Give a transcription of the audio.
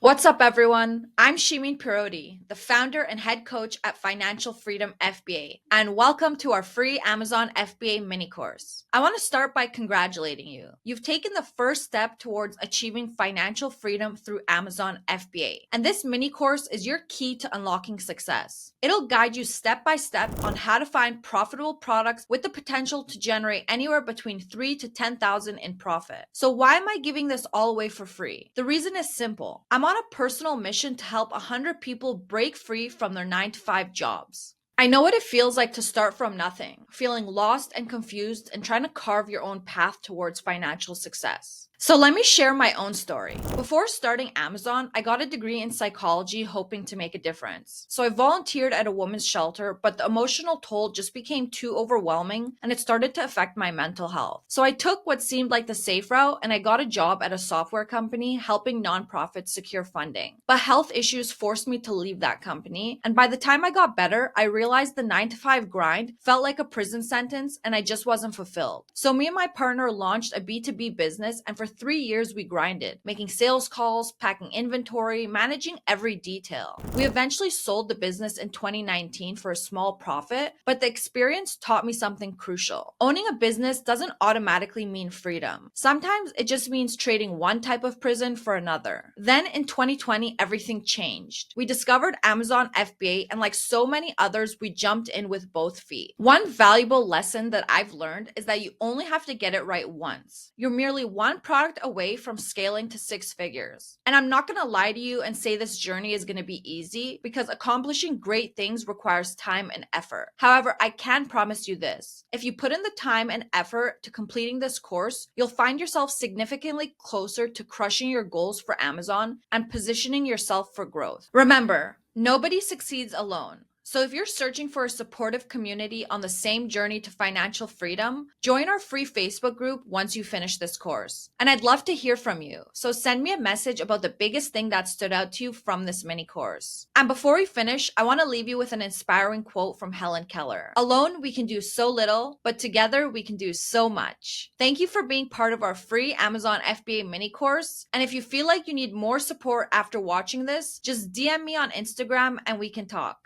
What's up, everyone? I'm Shimin Pirodi, the founder and head coach at Financial Freedom FBA, and welcome to our free Amazon FBA mini course. I want to start by congratulating you. You've taken the first step towards achieving financial freedom through Amazon FBA, and this mini course is your key to unlocking success. It'll guide you step by step on how to find profitable products with the potential to generate anywhere between 3 to 10,000 in profit. So why am I giving this all away for free? The reason is simple. I'm on a personal mission to help 100 people break free from their 9 to 5 jobs. I know what it feels like to start from nothing, feeling lost and confused and trying to carve your own path towards financial success. So let me share my own story. Before starting Amazon, I got a degree in psychology hoping to make a difference. So I volunteered at a women's shelter, but the emotional toll just became too overwhelming and it started to affect my mental health. So I took what seemed like the safe route and I got a job at a software company helping nonprofits secure funding. But health issues forced me to leave that company, and by the time I got better, I realized the 9 to 5 grind felt like a prison sentence and I just wasn't fulfilled. So me and my partner launched a B2B business, and for 3 years we grinded, making sales calls, packing inventory, managing every detail. We eventually sold the business in 2019 for a small profit, but the experience taught me something crucial. Owning a business doesn't automatically mean freedom. Sometimes it just means trading one type of prison for another. Then in 2020, everything changed. We discovered Amazon FBA, and like so many others, we jumped in with both feet. One valuable lesson that I've learned is that you only have to get it right once. You're merely one product away from scaling to 6 figures. And I'm not going to lie to you and say this journey is going to be easy, because accomplishing great things requires time and effort. However, I can promise you this. If you put in the time and effort to completing this course, you'll find yourself significantly closer to crushing your goals for Amazon and positioning yourself for growth. Remember, nobody succeeds alone. So if you're searching for a supportive community on the same journey to financial freedom, join our free Facebook group once you finish this course. And I'd love to hear from you. So send me a message about the biggest thing that stood out to you from this mini course. And before we finish, I want to leave you with an inspiring quote from Helen Keller. Alone, we can do so little, but together we can do so much. Thank you for being part of our free Amazon FBA mini course. And if you feel like you need more support after watching this, just DM me on Instagram and we can talk.